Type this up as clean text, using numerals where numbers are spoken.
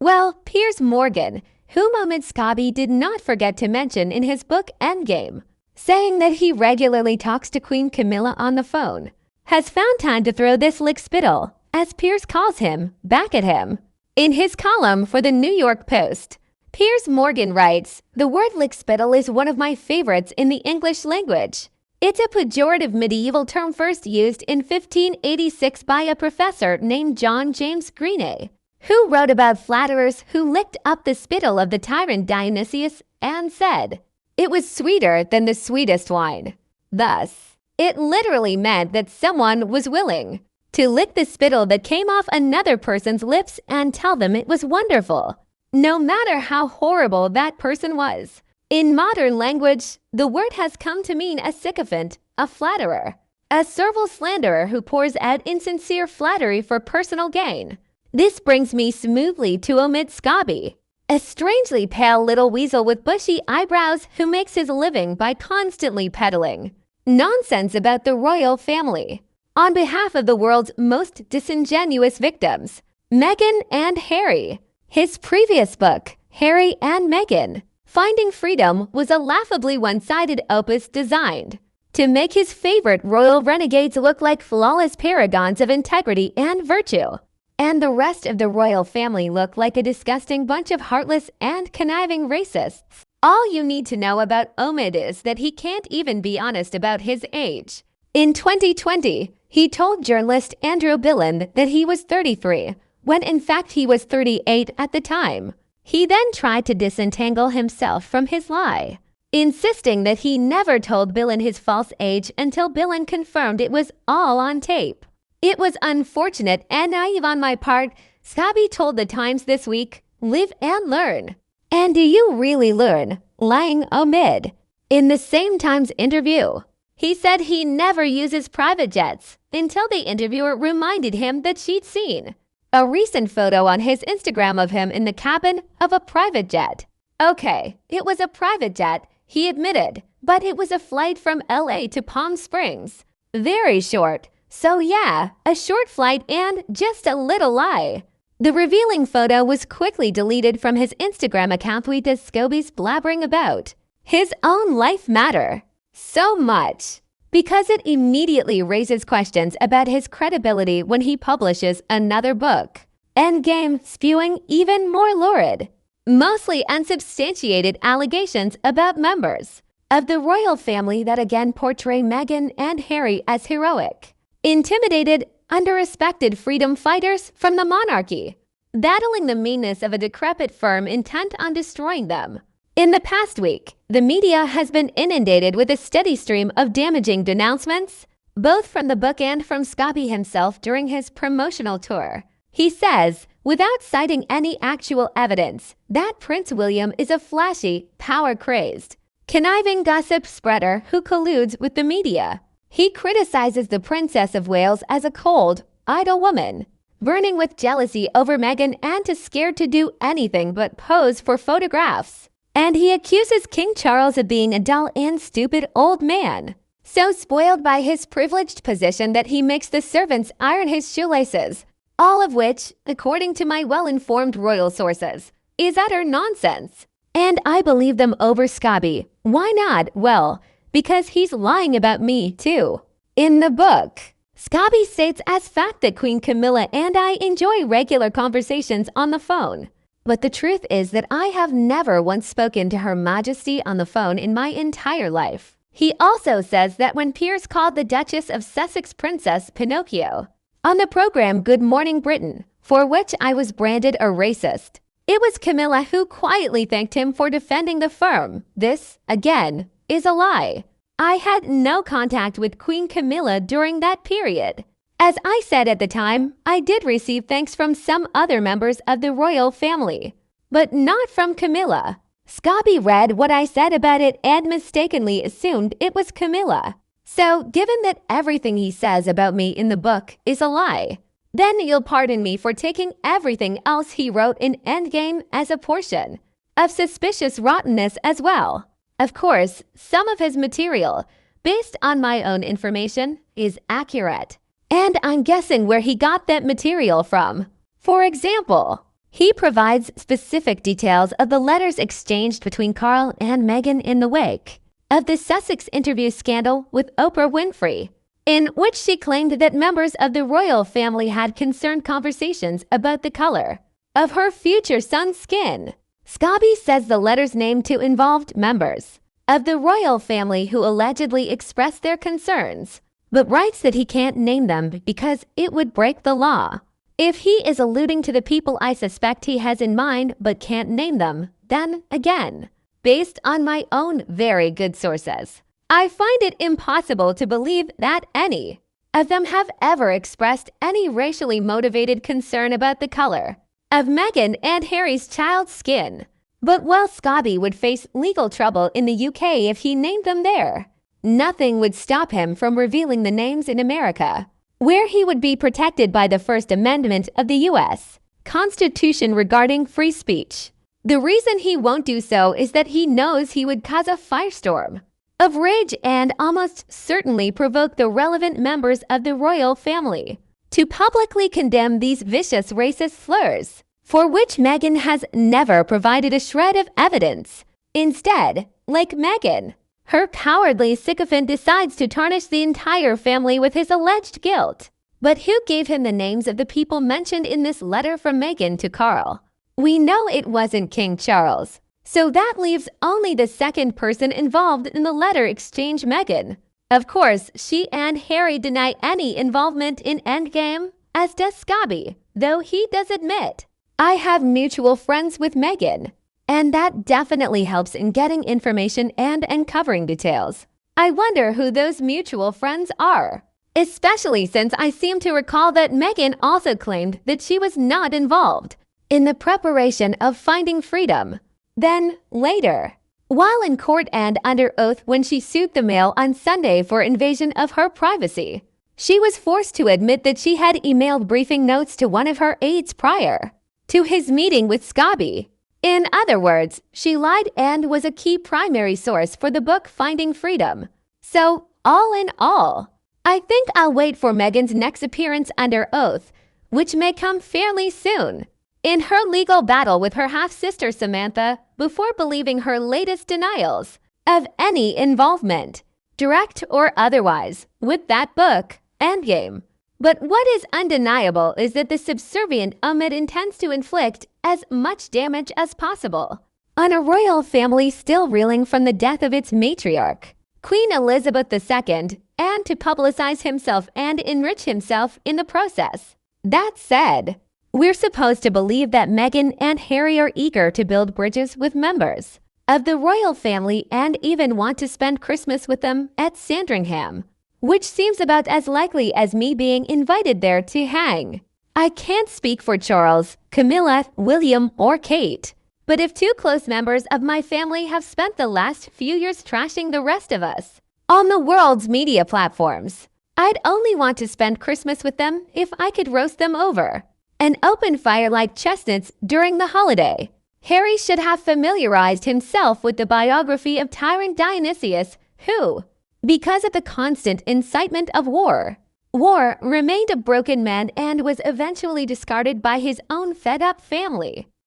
Well, Piers Morgan, whom Omid Scobie did not forget to mention in his book Endgame, saying that he regularly talks to Queen Camilla on the phone, has found time to throw this Lickspittle, as Piers calls him, back at him. In his column for the New York Post, Piers Morgan writes, "The word Lickspittle is one of my favorites in the English language. It's a pejorative medieval term first used in 1586 by a professor named John James Greenay, who wrote about flatterers who licked up the spittle of the tyrant Dionysius and said, 'It was sweeter than the sweetest wine.' Thus, it literally meant that someone was willing to lick the spittle that came off another person's lips and tell them it was wonderful, no matter how horrible that person was. In modern language, the word has come to mean a sycophant, a flatterer, a servile slanderer who pours out insincere flattery for personal gain. This brings me smoothly to Omid Scobie, a strangely pale little weasel with bushy eyebrows who makes his living by constantly peddling nonsense about the royal family on behalf of the world's most disingenuous victims, Meghan and Harry. His previous book, Harry and Meghan, Finding Freedom, was a laughably one-sided opus designed to make his favorite royal renegades look like flawless paragons of integrity and virtue, and the rest of the royal family look like a disgusting bunch of heartless and conniving racists. All you need to know about Omid is that he can't even be honest about his age. In 2020, he told journalist Andrew Billen that he was 33, when in fact he was 38 at the time. He then tried to disentangle himself from his lie, insisting that he never told Billen his false age until Billen confirmed it was all on tape. "It was unfortunate and naive on my part," Scobie told The Times this week. "Live and learn." And do you really learn? Lying Omid. In the same Times interview, he said he never uses private jets until the interviewer reminded him that she'd seen a recent photo on his Instagram of him in the cabin of a private jet. Okay, it was a private jet, he admitted, but it was a flight from LA to Palm Springs. Very short. So yeah, a short flight and just a little lie. The revealing photo was quickly deleted from his Instagram account with Scobie's blabbering about his own life matter so much, because it immediately raises questions about his credibility when he publishes another book, Endgame, spewing even more lurid, mostly unsubstantiated allegations about members of the royal family that again portray Meghan and Harry as heroic, intimidated, under-respected freedom fighters from the monarchy, battling the meanness of a decrepit firm intent on destroying them. In the past week, the media has been inundated with a steady stream of damaging denouncements, both from the book and from Scobie himself during his promotional tour. He says, without citing any actual evidence, that Prince William is a flashy, power-crazed, conniving gossip spreader who colludes with the media. He criticizes the Princess of Wales as a cold, idle woman, burning with jealousy over Meghan and too scared to do anything but pose for photographs. And he accuses King Charles of being a dull and stupid old man, so spoiled by his privileged position that he makes the servants iron his shoelaces, all of which, according to my well-informed royal sources, is utter nonsense. And I believe them over Scobie. Why not? Well, because he's lying about me too. In the book, Scobie states as fact that Queen Camilla and I enjoy regular conversations on the phone. But the truth is that I have never once spoken to Her Majesty on the phone in my entire life. He also says that when Piers called the Duchess of Sussex Princess Pinocchio on the program Good Morning Britain, for which I was branded a racist, it was Camilla who quietly thanked him for defending the firm. This, again, is a lie. I had no contact with Queen Camilla during that period. As I said at the time, I did receive thanks from some other members of the royal family, but not from Camilla. Scobie read what I said about it and mistakenly assumed it was Camilla. So, given that everything he says about me in the book is a lie, then you'll pardon me for taking everything else he wrote in Endgame as a portion of suspicious rottenness as well. Of course, some of his material, based on my own information, is accurate. And I'm guessing where he got that material from. For example, He provides specific details of the letters exchanged between Carl and Meghan in the wake of the Sussex interview scandal with Oprah Winfrey, in which she claimed that members of the royal family had concerned conversations about the color of her future son's skin. Scobie says the letters named two involved members of the royal family who allegedly expressed their concerns, but writes that he can't name them because it would break the law. If he is alluding to the people I suspect he has in mind but can't name them, then again, based on my own very good sources, I find it impossible to believe that any of them have ever expressed any racially motivated concern about the color of Meghan and Harry's child's skin. But while Scobie would face legal trouble in the UK if he named them there, nothing would stop him from revealing the names in America, where he would be protected by the First Amendment of the U.S. Constitution regarding free speech. The reason he won't do so is that he knows he would cause a firestorm of rage and almost certainly provoke the relevant members of the royal family to publicly condemn these vicious racist slurs, for which Meghan has never provided a shred of evidence. Instead, like Meghan, her cowardly sycophant decides to tarnish the entire family with his alleged guilt. But who gave him the names of the people mentioned in this letter from Meghan to Carl? We know it wasn't King Charles, so that leaves only the second person involved in the letter exchange, Meghan. Of course, she and Harry deny any involvement in Endgame, as does Scobie, though he does admit, I have mutual friends with Meghan, and that definitely helps in getting information and uncovering details. I wonder who those mutual friends are, especially since I seem to recall that Meghan also claimed that she was not involved in the preparation of Finding Freedom. Then, later, while in court and under oath when she sued the Mail on Sunday for invasion of her privacy, she was forced to admit that she had emailed briefing notes to one of her aides prior to his meeting with Scobie. In other words, she lied and was a key primary source for the book Finding Freedom. So, all in all, I think I'll wait for Meghan's next appearance under oath, which may come fairly soon, in her legal battle with her half-sister Samantha, before believing her latest denials of any involvement, direct or otherwise, with that book, Endgame. But what is undeniable is that the subservient Omid intends to inflict as much damage as possible on a royal family still reeling from the death of its matriarch, Queen Elizabeth II, and to publicize himself and enrich himself in the process. That said, we're supposed to believe that Meghan and Harry are eager to build bridges with members of the royal family and even want to spend Christmas with them at Sandringham, which seems about as likely as me being invited there to hang. I can't speak for Charles, Camilla, William, or Kate, but if two close members of my family have spent the last few years trashing the rest of us on the world's media platforms, I'd only want to spend Christmas with them if I could roast them over an open fire like chestnuts during the holiday. Harry should have familiarized himself with the biography of tyrant Dionysius, who, because of the constant incitement of war, remained a broken man and was eventually discarded by his own fed-up family.